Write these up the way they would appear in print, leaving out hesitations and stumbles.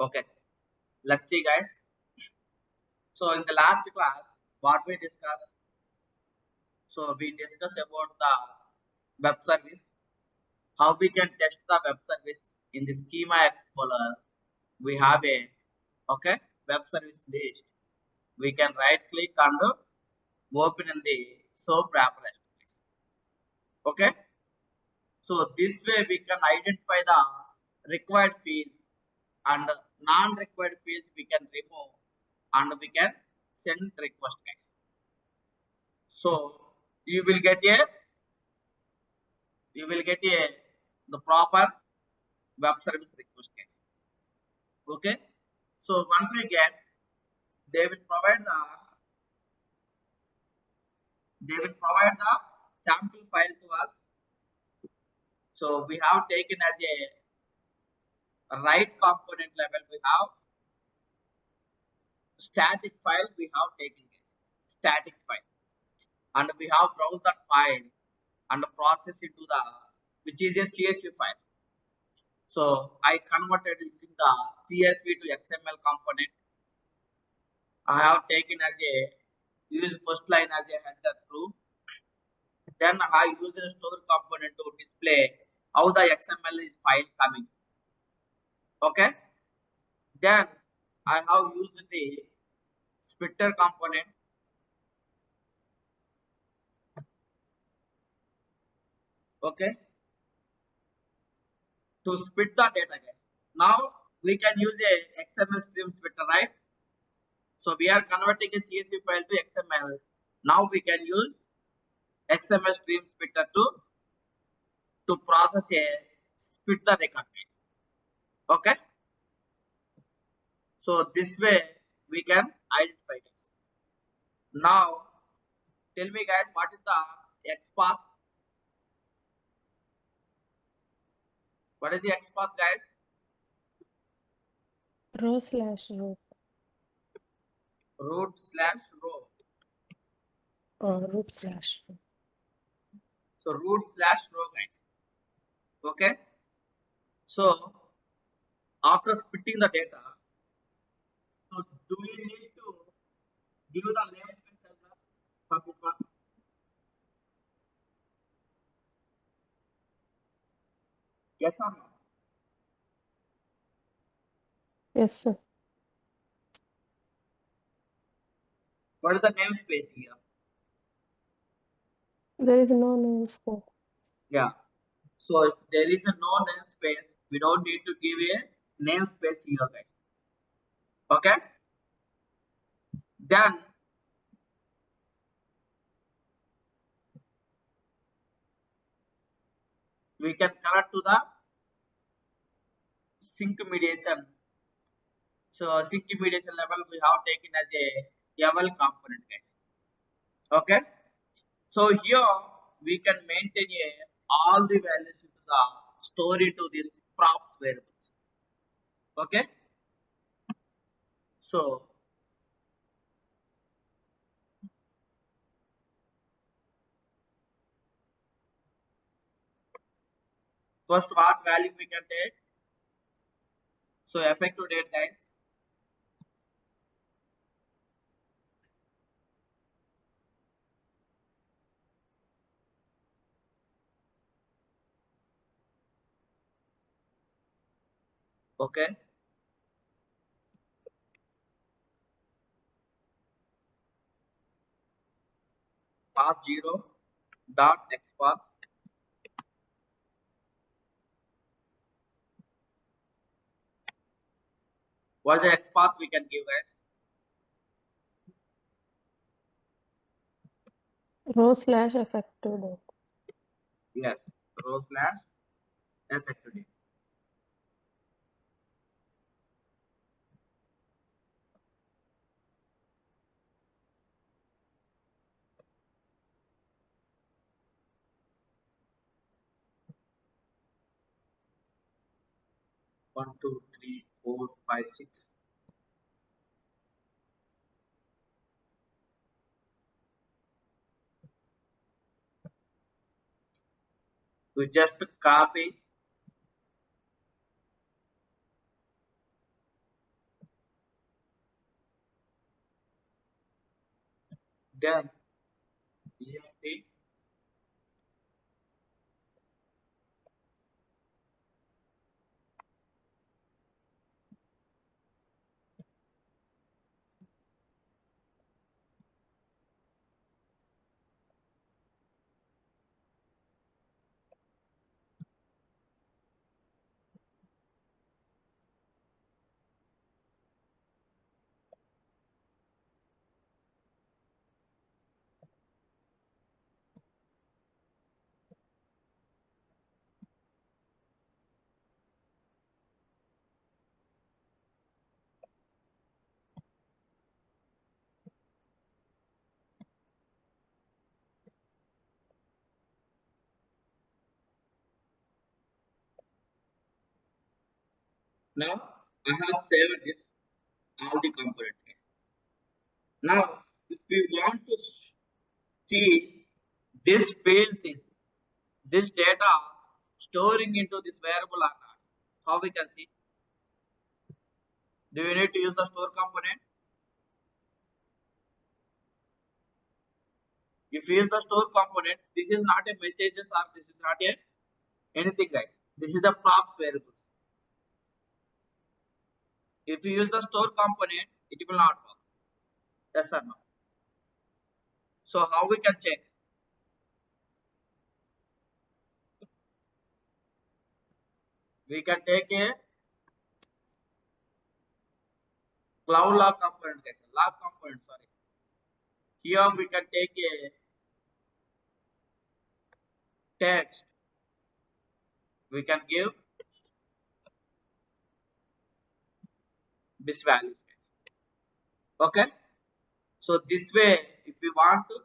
Okay, let's see, guys. So in the last class, what we discussed, so we discussed about the web service, how we can test the web service in the schema explorer. We have a okay web service list. We can right click and open in the soap wrapper place. Okay, so this way we can identify the required fields and non-required fields we can remove and we can send request, guys. So you will get a the proper web service request case. Okay. So once we get, they will provide the sample file to us. So we have taken as a right component level. We have static file. We have taken as static file, and we have browsed that file and process into the which is a CSV file. So I converted using the CSV to XML component. I have taken as a use first line as a header true. Then I use a store component to display how the XML is file coming. Okay. Then I have used the splitter component. Okay. To split the data, guys. Now we can use a XML stream splitter, right? So we are converting a CSV file to XML. Now we can use XML stream splitter to process a split the record case. Okay. So this way we can identify this. Now tell me, guys, what is the X path? What is the X path, guys? Row/row. Root/row. Root/row. So root/row, guys. Okay. So after splitting the data, so do we need to give the name as well for this one? Yes or no? Yes, sir. What is the namespace here? There is no name scope. Yeah. So if there is a no namespace, we don't need to give a namespace here, guys. Okay. Then we can connect to the sync mediation. So sync mediation level we have taken as a YAML component, guys. Okay. So here we can maintain all the values into the story to these props variables. Okay. So first what value we can take? So effective date, guys. Okay. Path 0 dot x path. What's the x path we can give, guys? Row/effective date. Yes. Row/effective date. 1, 2, 3, 4, 5, 6. We just copy Then ERP. Now I have saved this all the components. Now, if we want to see this fields is this data storing into this variable or not, how we can see? Do you need to use the store component? If you use the store component, this is not a messages or this is not a anything, guys. This is the props variables. If you use the store component, it will not work. Yes or no? So how we can check? We can take a cloud log component, guys. Log component, sorry. Here we can take a text. We can give this values, guys. Okay. So this way, if we want to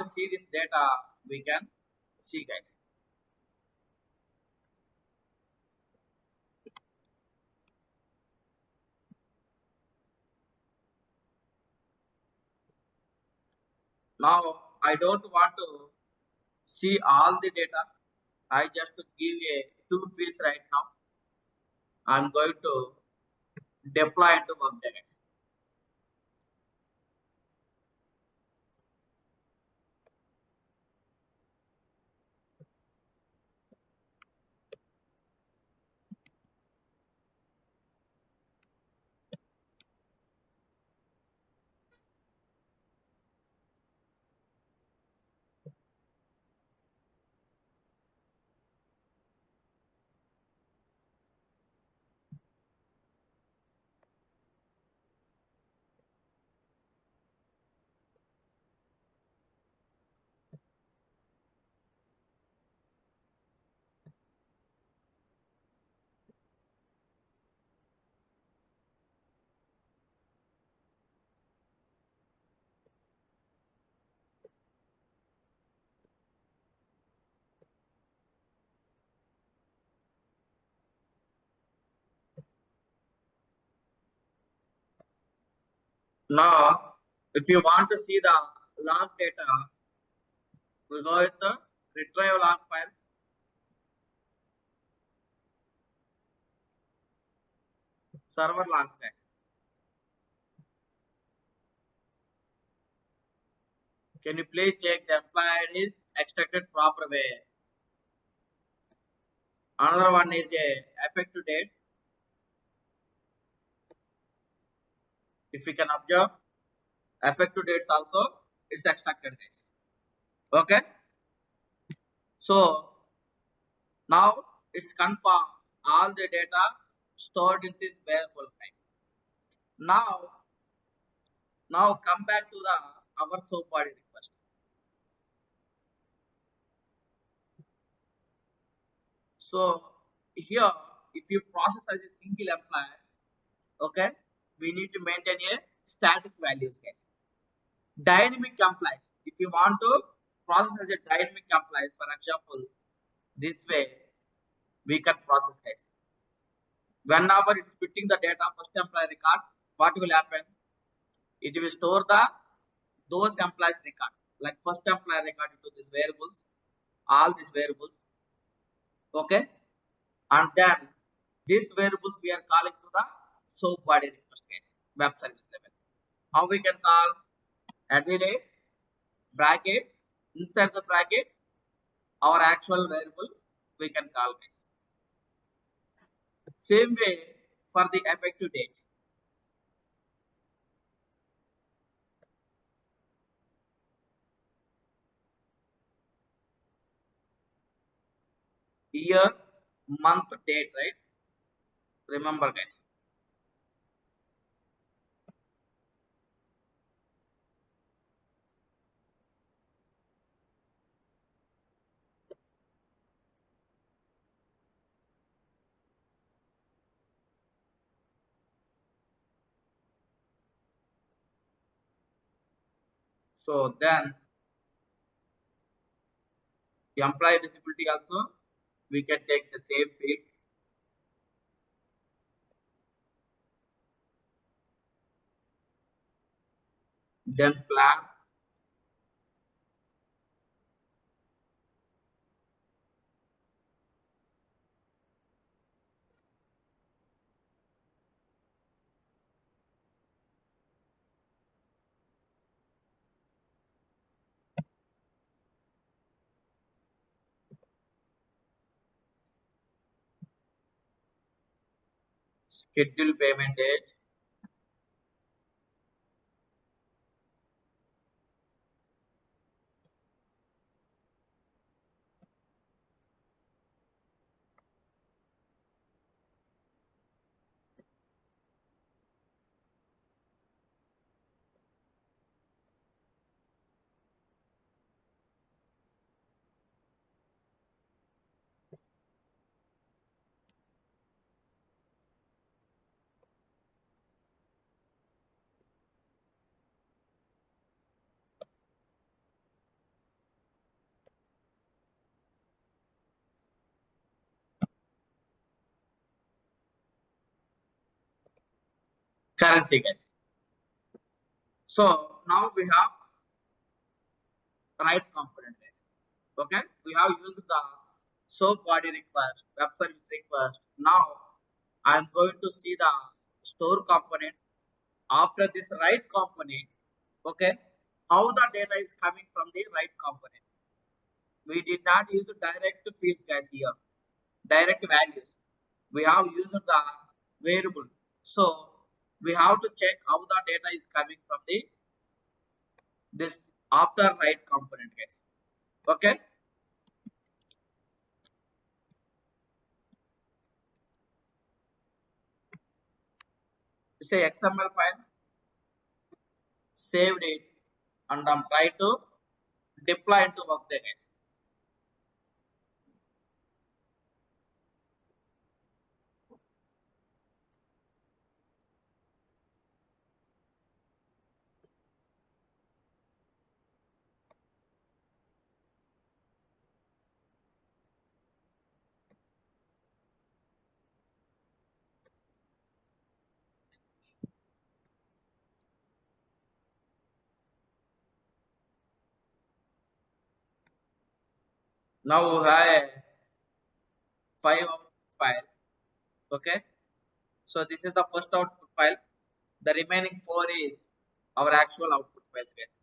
see this data, we can see, guys. Now I don't want to see all the data. I just give a two fields right now. I'm going to deploy into Workday, guys. Now, if you want to see the log data, we go with the retrieve log files, server logs, guys. Can you please check the employee is extracted proper way? Another one is a effective date. If you can observe, effective dates also it's extracted, guys. Okay. So now it's confirmed all the data stored in this variable, guys. Now, now come back to the our soap body request. So here, if you process as a single employee, okay, we need to maintain a static values, guys. Dynamic compliance. If you want to process as a dynamic compliance, for example, this way we can process, guys. Whenever it's putting the data first employee record, what will happen? It will store the those employees record, like first employee record into these variables, all these variables, okay, and then these variables we are calling to the soap body request, case web service level. How we can call? at the rate brackets, inside the bracket our actual variable we can call this. Same way for the effective date. Year, month, date, right? Remember guys. So then the employee visibility also we can take the same field, then plan, schedule payment date, currency guys. So now we have right component guys. Okay, we have used the SOAP body request, web service request. Now I'm going to see the store component. After this right component, okay, how the data is coming from the right component. We did not use the direct fields guys here, direct values. We have used the variable. So we have to check how the data is coming from the this after right component guys. Okay, say XML file, saved it, and I'm trying to deploy into Workday guys. Now I have five output file. Okay, so this is the first output file. The remaining four is our actual output files guys.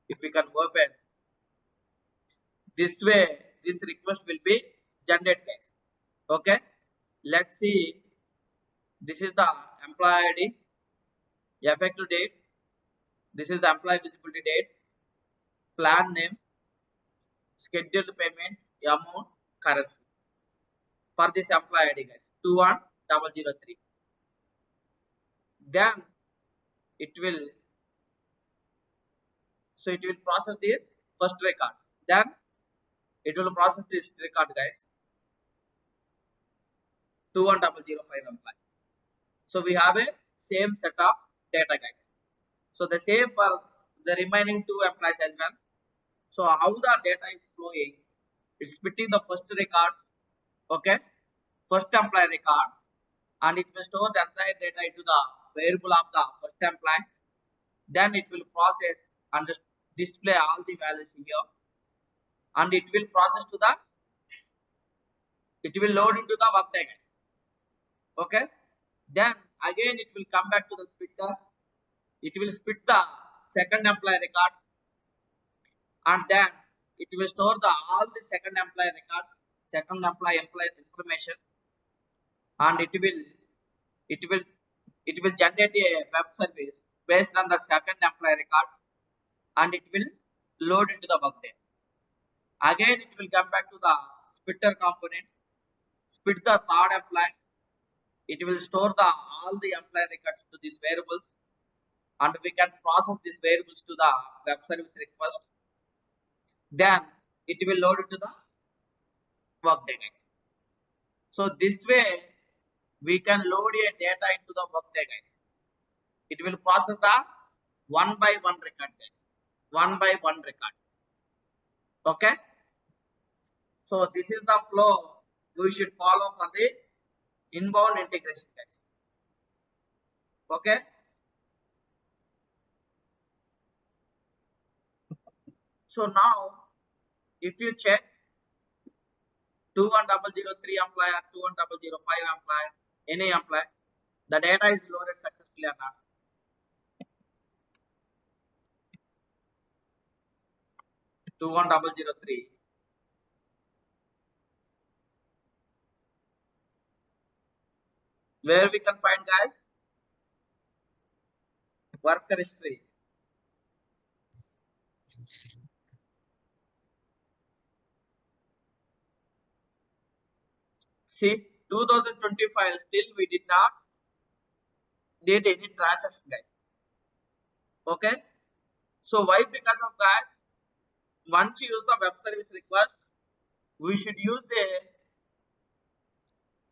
If we can open this way, this request will be generated guys. Okay, let's see. This is the employee ID, effective date. This is the employee visibility date, plan name, scheduled payment, amount, currency for this employee ID guys. 21003. Then it will, so it will process this first record. Then it will process this record guys. 21005 employee. So we have a same set of data guys. So the same for the remaining two employees as well. So how the data is flowing? It's splitting the first record, okay, first employee record, and it will store the entire data into the variable of the first employee. Then it will process and display all the values here, and it will process to the, it will load into the workday guys. Okay, then again it will come back to the splitter. It will split the second employee records, and then it will store all the second employee records, second employee information, and it will it will generate a web service based on the second employee record, and it will load into the workday. Again, it will come back to the splitter component, split the third employee. It will store all the employee records to these variables, and we can process these variables to the web service request. Then it will load into the workday, guys. So this way we can load a data into the workday, guys. It will process the one by one record, guys. One by one record. Okay. So this is the flow we should follow for the inbound integration, guys. Okay. So now if you check 21003 employee or 21005 employee, any employee, the data is loaded successfully or not. 21003. Where we can find, guys, worker history. See, 2025 still we did not did any transaction, guys. Okay. So why? Because of that, once you use the web service request, we should use the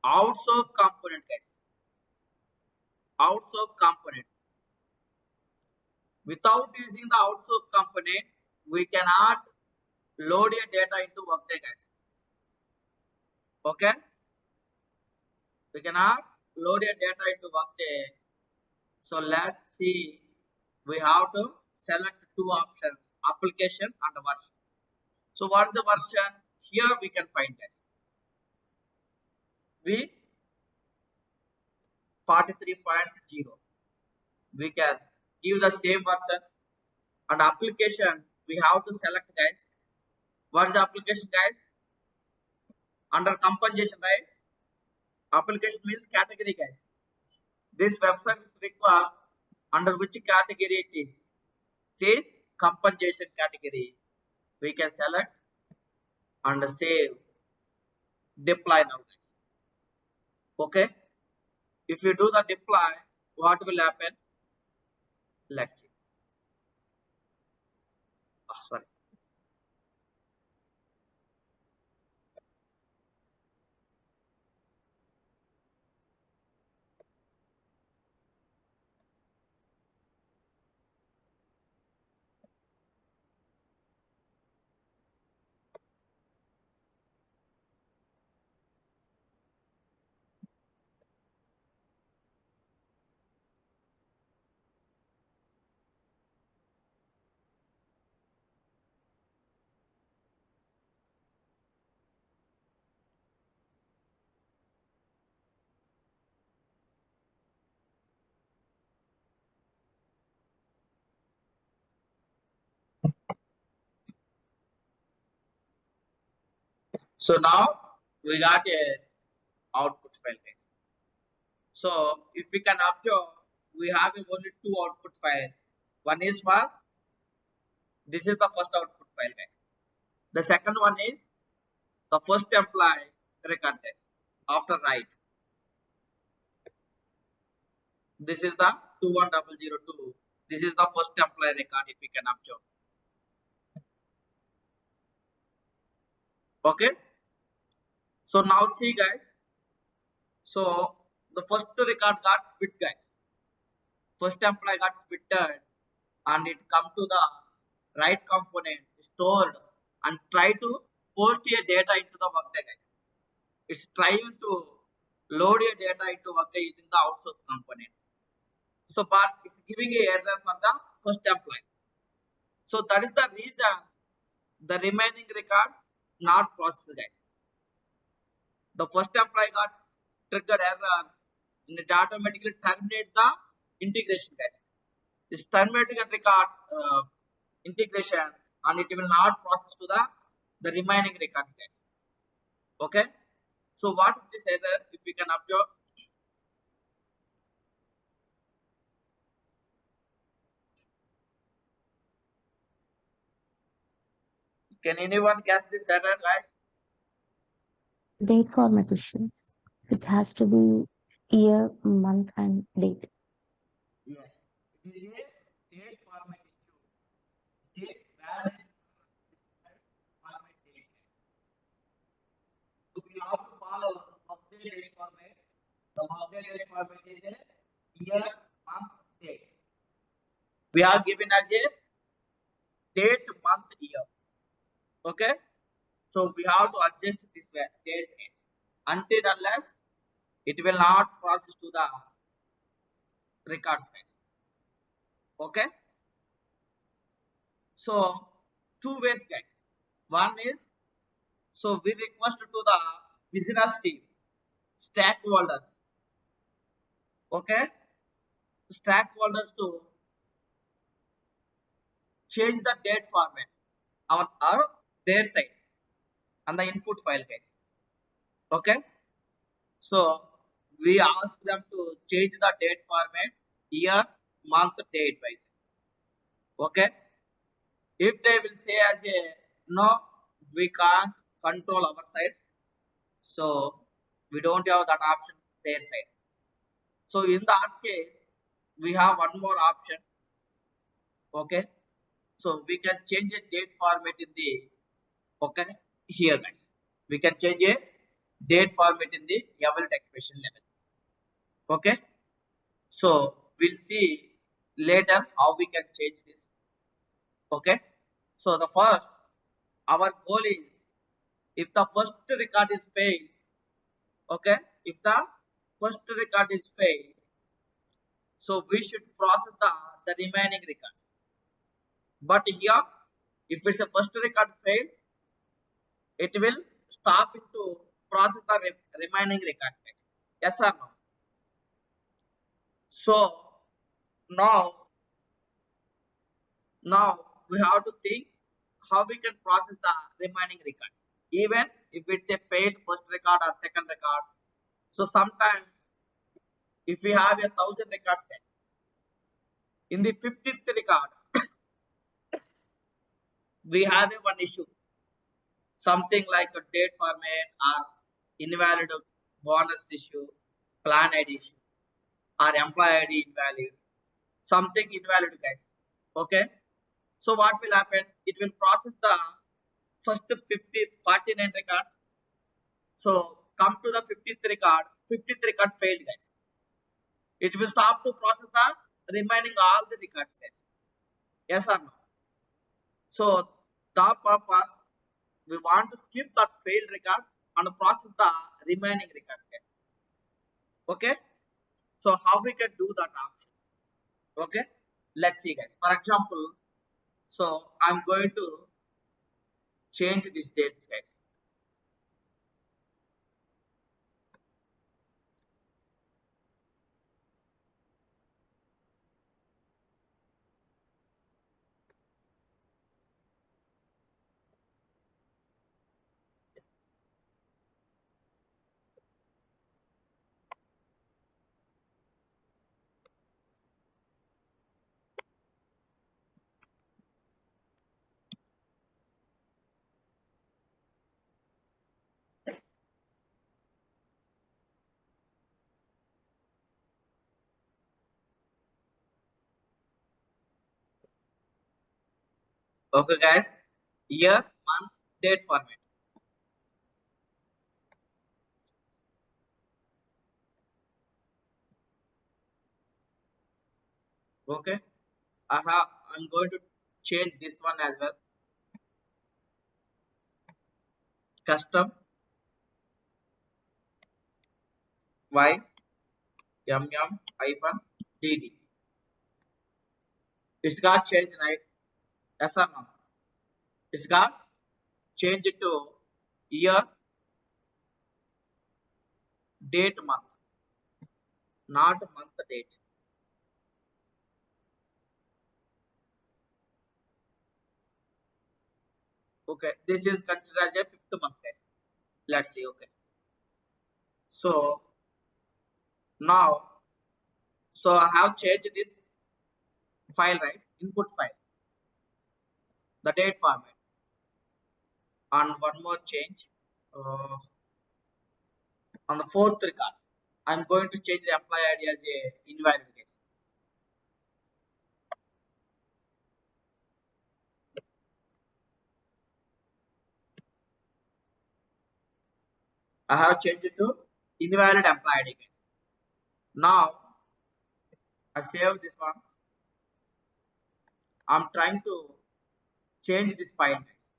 outsource component, guys. Outsource component. Without using the outsource component, we cannot load your data into workday, guys. Okay. We cannot load your data into workday. So let's see. We have to select two options: application and version. So what's the version? Here we can find this. We 43.0. We can give the same version, and application we have to select, guys. What's the application, guys? Under compensation, right? Application means category, guys. This web service request under which category it is? It is compensation category. We can select and save, deploy now, guys. Okay. If you do the deploy, what will happen? Let's see. Oh, sorry. So now we got a output file, guys. So if we can observe, we have only two output files. One is for this is the first output file, guys. The second one is the first employee record, guys. After write, this is the 21002. This is the first employee record. If we can observe, okay. So now see, guys. So the first record got split, guys. First employee got splitted, and it come to the right component stored and try to post your data into the workday, guys. It's trying to load your data into workday using the outsource component. So but it's giving a error for the first employee. So that is the reason the remaining records not processed, guys. The first employee got triggered error, and it automatically terminates the integration, guys. This terminating and record integration, and it will not process to the remaining records, guys. Okay. So what is this error? If we can observe, can anyone guess this error, guys? Date formatting. It has to be year, month, and date. Yes. It is a date format issue. Date valid format date. So we have to follow update date format. The update date format is a year, month, date. We are given as a date, month, year. Okay. So we have to adjust this date until unless it will not process to the records, guys. Okay. So two ways, guys. One is, so we request to the business team, stakeholders. Okay. Stakeholders to change the date format on our their side and the input file, guys. Okay. So we ask them to change the date format, year, month, date wise. Okay. If they will say as a no, we can't control our side, so we don't have that option their side. So in that case, we have one more option. Okay. So we can change a date format in the, okay, here, guys. We can change a date format in the level expression level. Okay. So we'll see later how we can change this. Okay. So the first, our goal is, if the first record is failed, okay, if the first record is failed, so we should process the remaining records. But here, if it's a first record failed, it will stop into process the remaining records, guys. Yes or no? So now, now we have to think how we can process the remaining records, even if it's a failed first record or second record. So sometimes, if we have 1,000 records, in the 50th record, we have a one issue, something like a date format or invalid bonus issue, plan ID issue, or employee ID invalid, something invalid, guys. Okay. So what will happen? It will process the first 50, 49 records. So come to the 50th record, 50th record failed, guys. It will stop to process the remaining all the records, guys. Yes or no? So the purpose, we want to skip that failed record and process the remaining records. Okay. So how we can do that option? Okay. Let's see, guys. For example, so I'm going to change this dates, guys. Okay, guys. Year, month, date format. Okay. I'm going to change this one as well. Custom y hyphen dd. It's got changed, right? Yes or no? It's got changed to year, date, month, not month, date. Okay, this is considered as a fifth month, guys. Let's see. Okay, so now, so I have changed this file, right? Input file, the date format, and one more change on the fourth record. I'm going to change the employee ID as a invalid, guys. I have changed it to invalid employee ID, guys. Now I save this one. I'm trying to change this file, guys.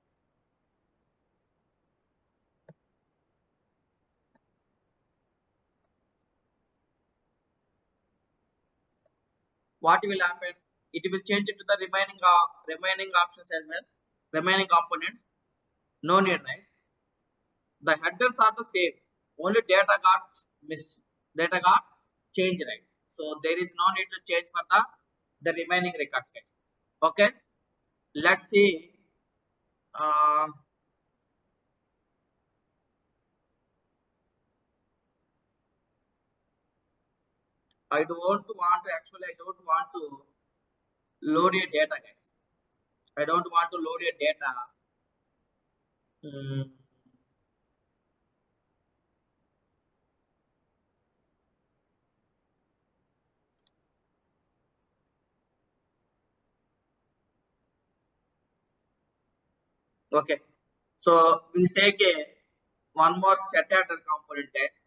What will happen? It will change it to the remaining options as well, remaining components. No need, right? The headers are the same. Only data got missed. Data got changed, right? So there is no need to change for the remaining records, guys. Okay. Let's see. Uh, I don't want to load your data, guys. I don't want to load your data. Mm, okay. So we'll take a one more set header component, guys.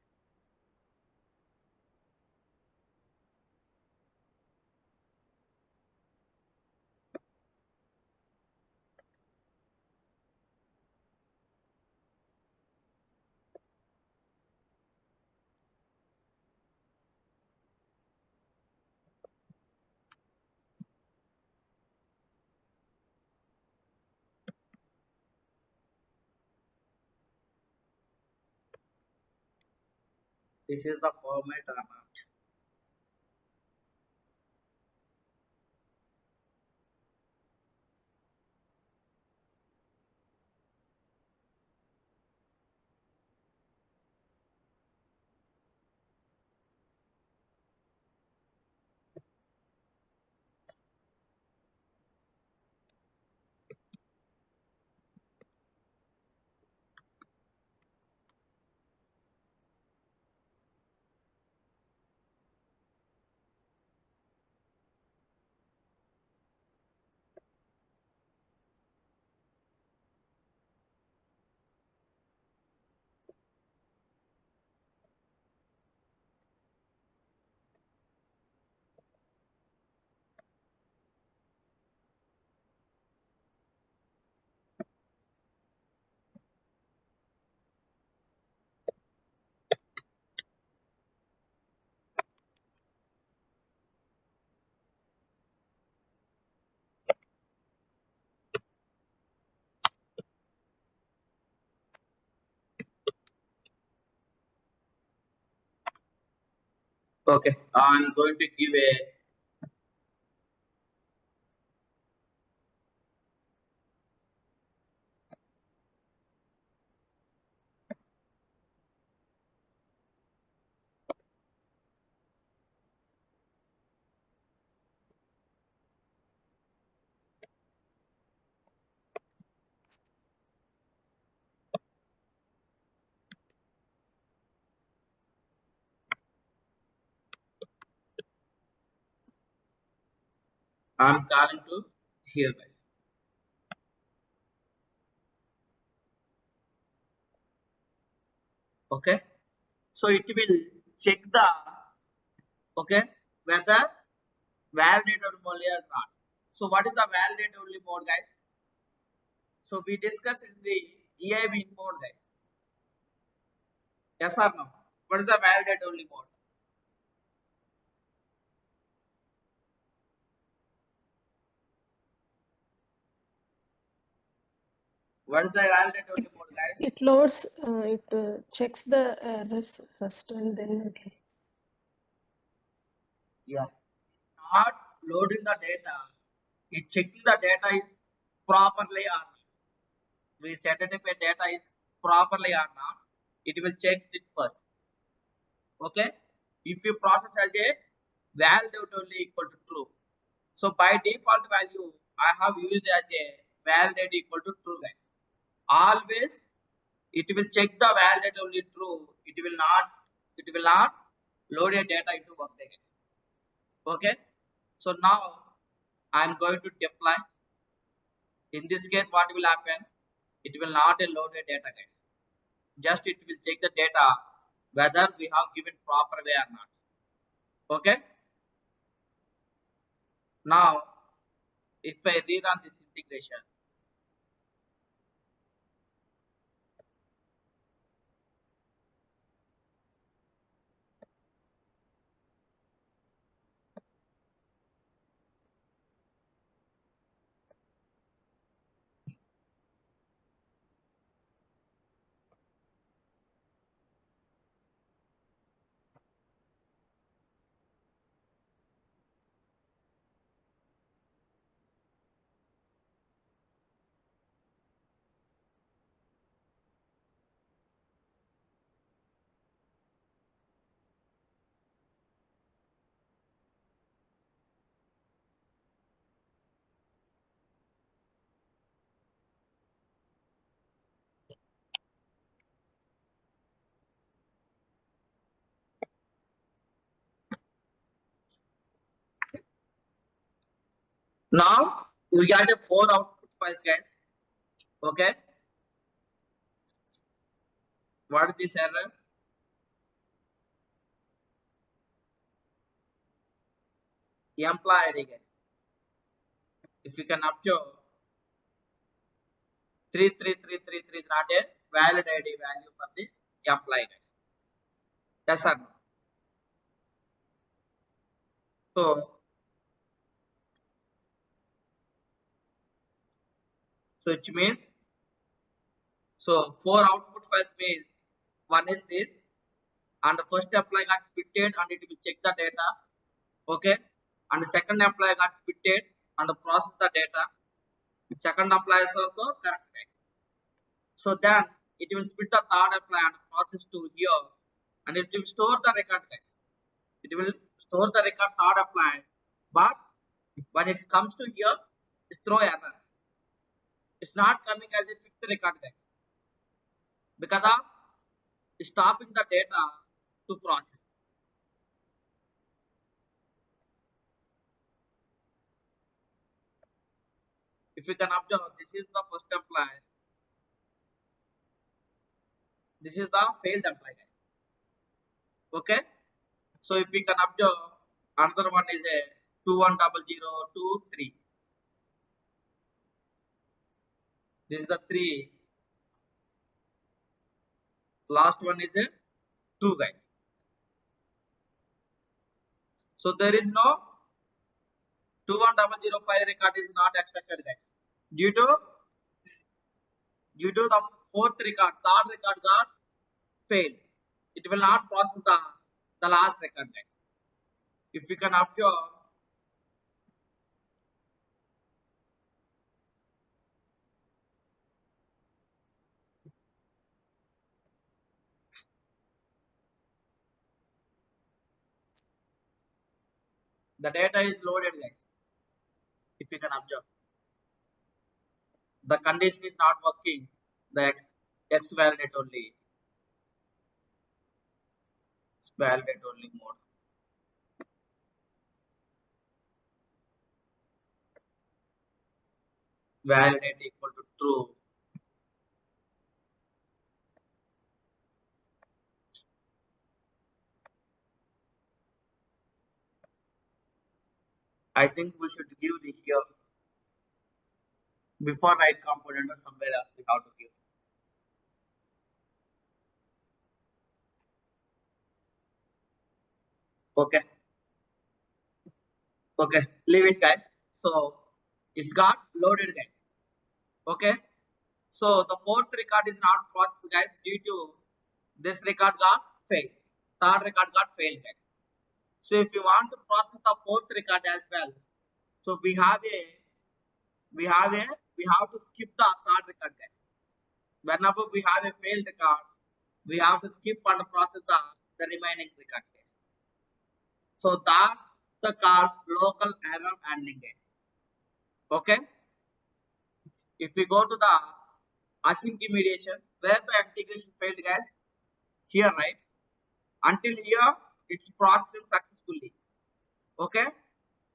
This is the format or not. Okay, I'm going to give a I'm calling to here, guys. Okay, so it will check the okay whether validate only or not. So what is the validate only mode, guys? So we discussed in the EIB mode, guys. Yes or no? What is the validate only mode? What is the validate only mode, guys? It loads, it checks the errors first and then it. Yeah. Not loading the data. It checking the data is properly or not. we tentative data is properly or not, it will check it first. Okay, if you process as a value only equal to true, so by default value I have used as a validate equal to true, guys. Always it will check the validate only true. It will not load a data into workday, guys. Okay, so now I'm going to deploy. In this case, what will happen? It will not load a data, guys. Just it will check the data whether we have given proper way or not. Okay, now if I rerun this integration, now we got a four output files, guys. Okay, what is this error? Employee ID, guys. If you can observe, 33333 is not a valid ID value for the employee, guys. Yes or no? So, so it means, so four output files means one is this, and the first employee got spitted and it will check the data. Okay, and the second employee got spitted and process the data. Second employee is also correct, guys. So then it will split the third employee and process to here, and it will store the record, guys. It will store the record third employee, but when it comes to here, it's throw error. It's not coming as a fifth record, guys, because of stopping the data to process. If you can observe, this is the first employee, this is the failed employee. Okay, so if we can observe, another one is a 210023. This is the 3. Last one is a 2, guys. So there is no 21005 record is not expected, guys. Due to the fourth record, third record got failed. It will not process the last record, guys. If we can observe, the data is loaded, guys. If you can observe, the condition is not working. The x validate only, x validate only mode. Validate equal to true. I think we should give the here before write component or somewhere else we have to give. Okay, okay, leave it, guys. So it's got loaded, guys. Okay, so the fourth record is not processed, guys, due to this record got failed. Third record got failed, guys. So if you want to process the fourth record as well, so we have to skip the third record, guys. Whenever we have a failed record, we have to skip and process the remaining records, guys. So that's the called local error handling, guys. Okay. If we go to the async mediation, where the integration failed, guys, here, right? Until here, it's processing successfully. Okay.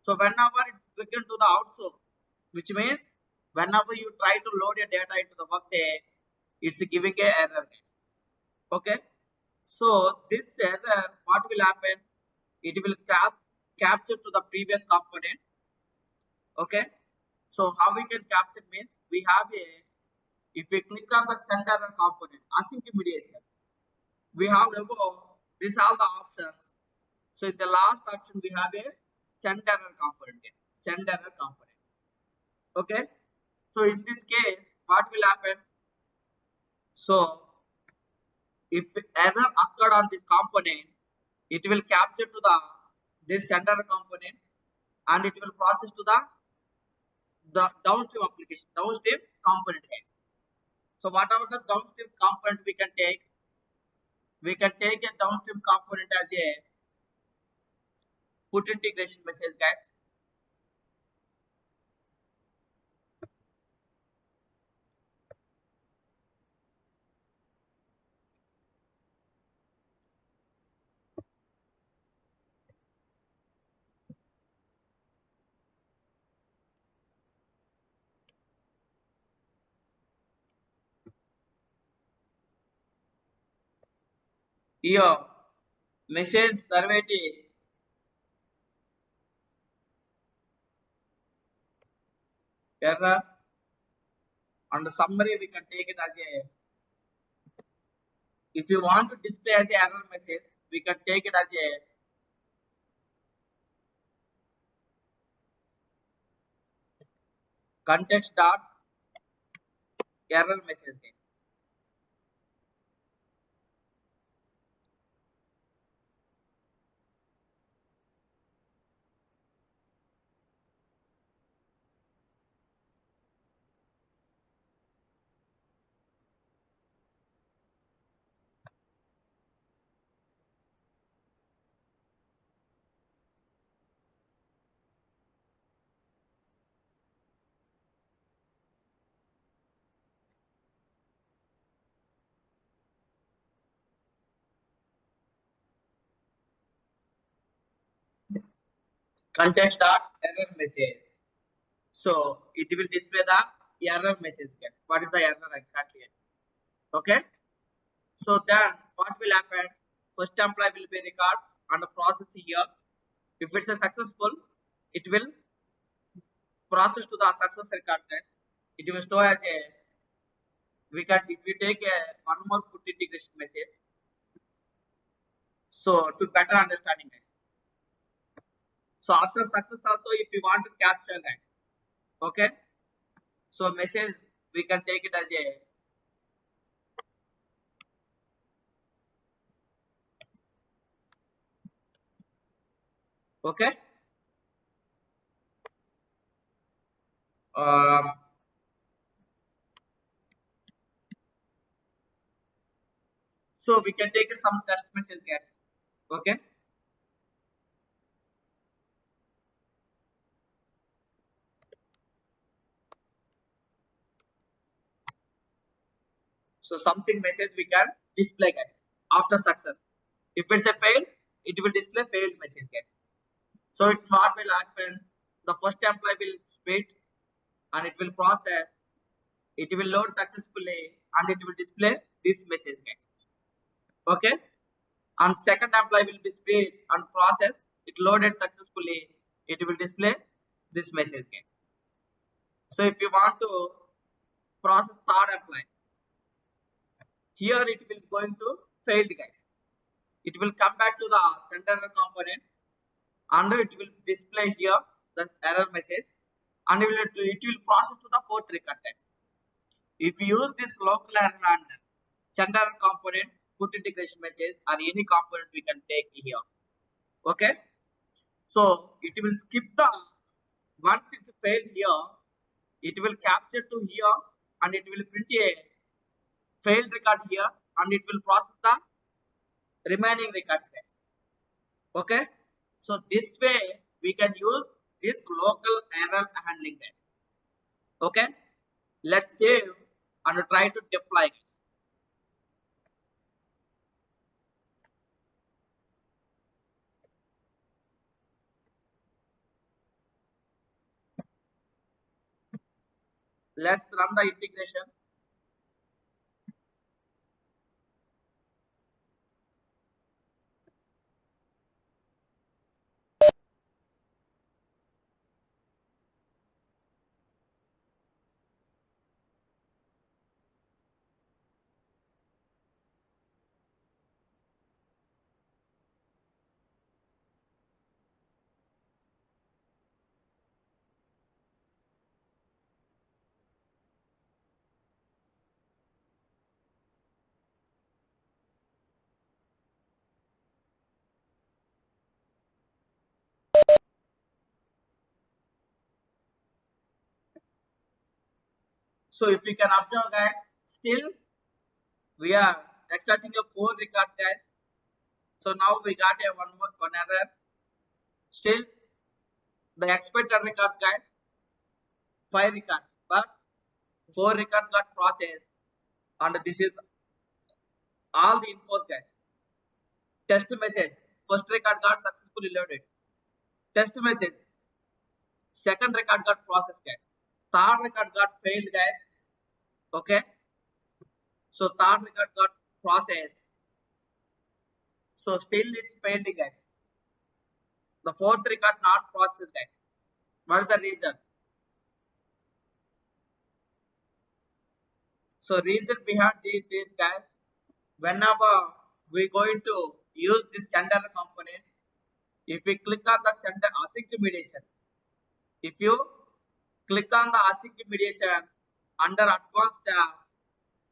So whenever it's triggered to the outsource, which means whenever you try to load your data into the workday, it's giving a error, guys. Okay. So this error, what will happen? It will capture to the previous component. Okay. So how we can capture means we have a, if we click on the send error component, async mediation, we have above these are the options. So in the last option we have a send error component. Yes, send error component. Okay. So in this case, what will happen? So if error occurred on this component, it will capture to the this sender component and it will process to the downstream application, downstream component, guys. So whatever the downstream component we can take a downstream component as a put integration message, guys. Here message survey error and the summary we can take it as a, if you want to display as a error message, we can take it as a context dot error message, guys. Context dot error message. So it will display the error message, guys. What is the error exactly? Okay. So then what will happen? First employee will be record and the process here. If it's a successful, it will process to the success records, guys. It will store as a, we can, if we take a one more put integration message. So to better understanding, guys. So after success also, if you want to capture, guys. Okay. So message we can take it as a, okay. Um, so we can take some test message, guys. Okay. So something message we can display, guys, after success. If it's a fail, it will display failed message, guys. So it what will happen? The first employee will wait and it will process. It will load successfully and it will display this message, guys. Okay. And second employee will be speed and process. It loaded successfully. It will display this message, guys. So if you want to process third employee, here it will going to failed, guys. It will come back to the center component and it will display here the error message and it will process to the port record, guys. If you use this local error and sender component put integration message or any component we can take here. Okay. So it will skip the, once it's failed here, it will capture to here and it will print a failed record here and it will process the remaining records, guys. Okay, so this way we can use this local error handling, guys. Okay, let's save and try to deploy, guys. Let's run the integration. So if you can observe, guys, still we are extracting a 4 records, guys. So now we got a one error. Still the expected records, guys, 5 records, but 4 records got processed, and this is all the infos, guys. Test message: first record got successfully loaded. Test message: second record got processed, guys. Third record got failed, guys. Okay, so third record got processed. So still it's pending, guys. The fourth record not processed, guys. What is the reason? So reason behind this is, guys, whenever we going to use this sender component, if we click on the sender async mediation, if you click on the async mediation under advanced tab,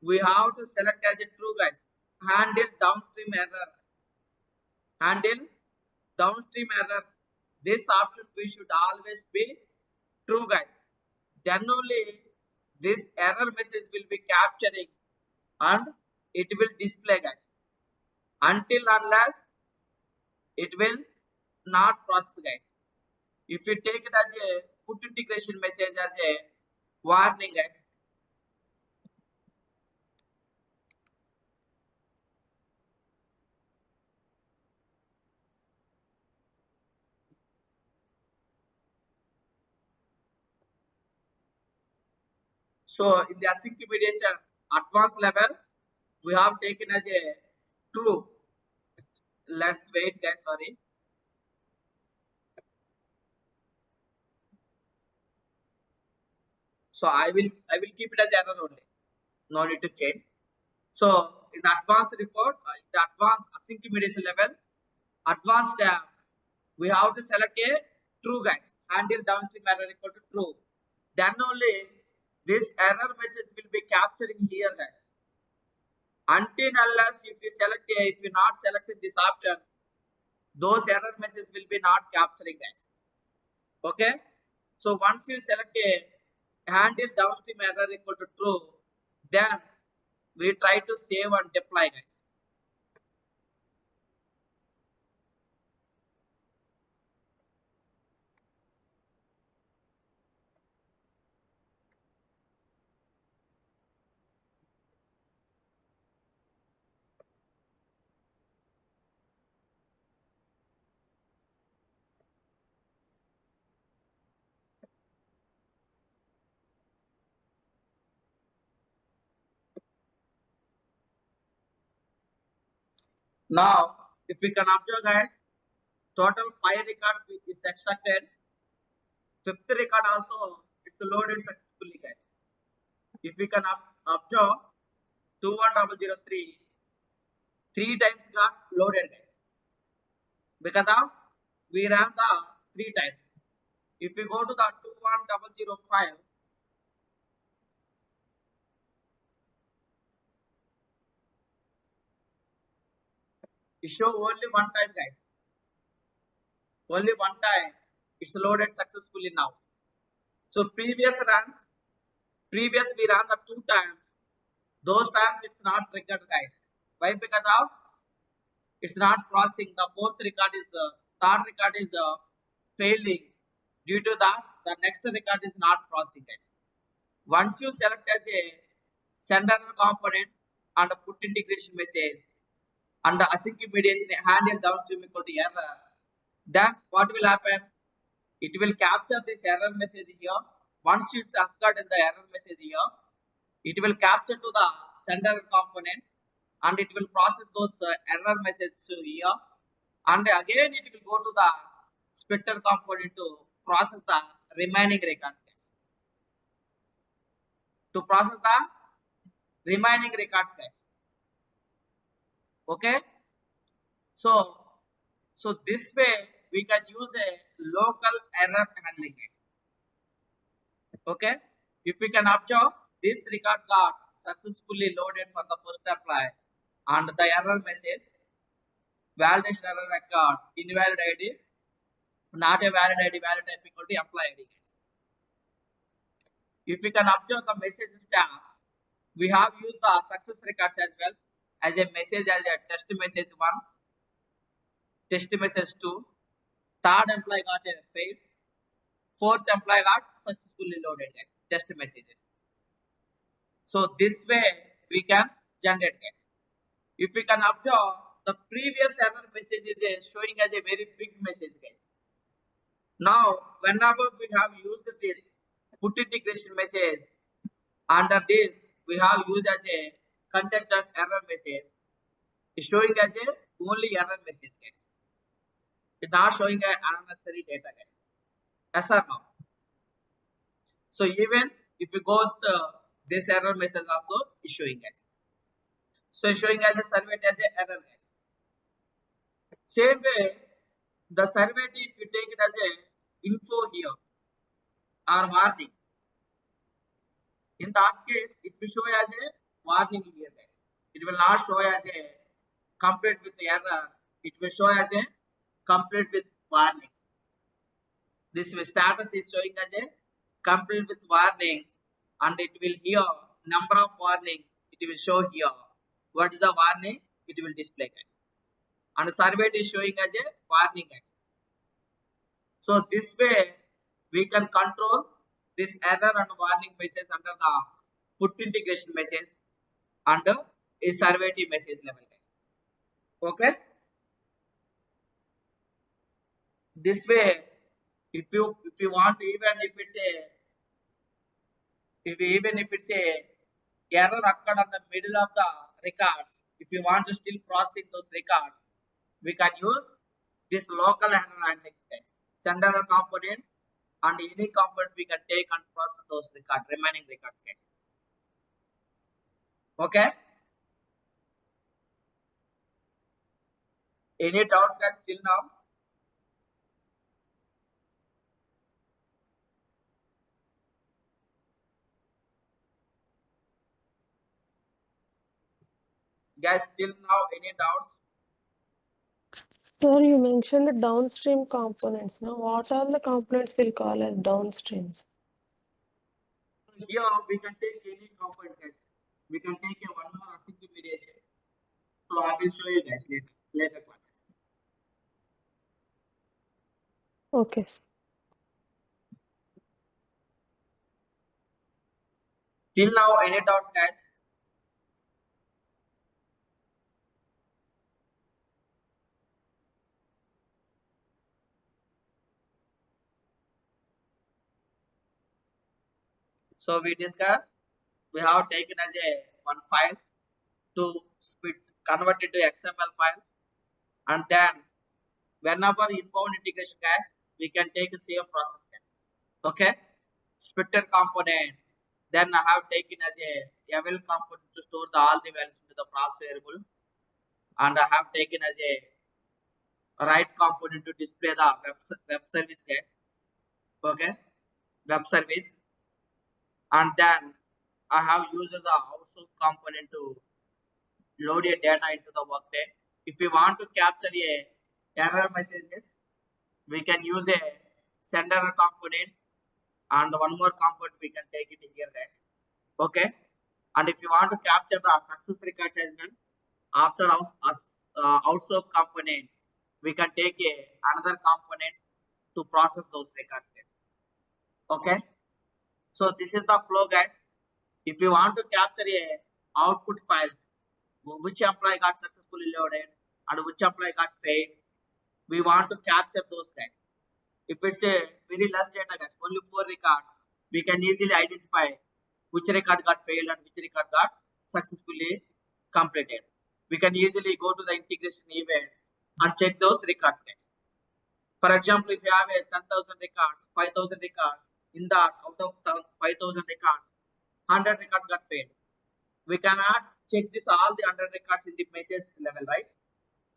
we have to select as a true, guys. Handle downstream error. Handle downstream error. This option we should always be true, guys. Then only this error message will be capturing and it will display, guys. Until unless it will not process, guys. If you take it as a put integration message as a warning, guys. So in the async mediation advanced level, we have taken as a true. Let's wait, guys. Sorry. So I will keep it as error only. No need to change. So in the advanced report, in the advanced async mediation level, advanced tab, we have to select a true, guys. Handle downstream error equal to true. Then only this error message will be capturing here, guys. Until unless if you select a, if you not selected this option, those error messages will be not capturing, guys. Okay. So once you select a handle downstream error equal to true, then we try to save and deploy, guys. Now, if we can observe, guys, total 5 records is extracted. Fifth record also it's loaded successfully, guys. If we can observe 21003, 3 times got loaded, guys. Because of we ran the 3 times. If we go to the 21005, it show only one time, guys. Only one time it's loaded successfully now. So previous we ran the 2 times. Those times it's not triggered, guys. Why? Because of it's not processing. The fourth record is the third record is failing. Due to that, the next record is not processing, guys. Once you select as a sender component and put integration message and the async mediation handle downstream equal to error, then what will happen? It will capture this error message here. Once it's occurred in the error message here, it will capture to the sender component and it will process those error messages here, and again it will go to the splitter component to process the remaining records, guys. To process the remaining records, guys. Okay, so this way we can use a local error handling, guys. Okay, if we can observe this record got successfully loaded for the first apply and the error message validation error record invalid id not a valid id valid type equal to employee id, guys. If we can observe the message tab, we have used the success records as well as a message as a test message 1, test message 2, third employee got a fail, fourth employee got successfully loaded, guys, test messages. So this way we can generate, guys. If we can observe the previous error message is showing as a very big message, guys. Now whenever we have used this put integration message, under this we have used as a content of error message, is showing as a only error message, guys. It's not showing a unnecessary data, guys. Yes or no? So even if we go to this error message also is showing, guys. So it's showing as a survey as a error, guys. Same way, the survey if you take it as a info here or warning, in that case it will show as a warning here, guys. It will not show as a complete with error. It will show as a complete with warning. This status is showing as a complete with warnings, and it will here number of warning. It will show here. What is the warning? It will display, guys. And survey is showing as a warning, guys. So this way we can control this error and warning message under the put integration message under a survey message level, guys. Okay. This way, if you want, even if it's a even if it's a error occurred on the middle of the records, if you want to still process those records, we can use this local error handling, guys. Sender a component and any component we can take and process those remaining records, guys. Okay. Any doubts, guys, till now? Guys, till now, any doubts? Sir, you mentioned the downstream components. Now, what are the components we'll call as downstreams? Here we can take any component, guys. We can take a one more async mediation. So I will show you guys later classes. Okay. Till now, any doubts, guys? So we discussed. We have taken as a one file to split, convert it to XML file, and then whenever inbound integration, guys, we can take the same process, guys. Okay, splitter component. Then I have taken as a eval component to store all the values into the process variable, and I have taken as a write component to display the web service, guys. Okay, web service, and then I have used the also component to load a data into the workday. If we want to capture a error messages, we can use a sender component and one more component we can take it here, guys. Okay, And if you want to capture the success records as well, after outsource component, we can take another component to process those records, guys. Okay. So this is the flow, guys. If you want to capture a output files, which employee got successfully loaded and which employee got paid, we want to capture those guys. If it's a very less data, guys, only 4 records, we can easily identify which record got failed and which record got successfully completed. We can easily go to the integration event and check those records, guys. For example, if you have a 10,000 records, 5,000 records, in that out of 5,000 records, 100 records got failed. We cannot check this all the 100 records in the message level, right?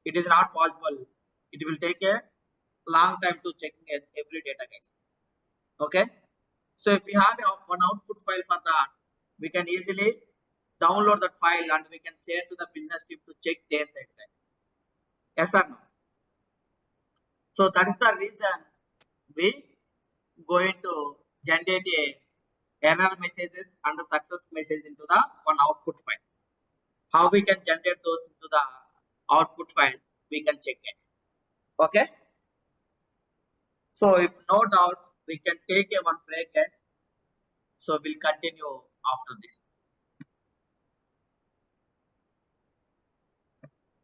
It is not possible. It will take a long time to checking every data, guys. Okay. So if we have one output file for that, we can easily download that file and we can share to the business team to check their side. Yes or no? So that is the reason we going to generate a error messages and the success message into the one output file. How we can generate those into the output file, we can check it. Okay. So if no doubts, we can take a one break, guys. So we'll continue after this.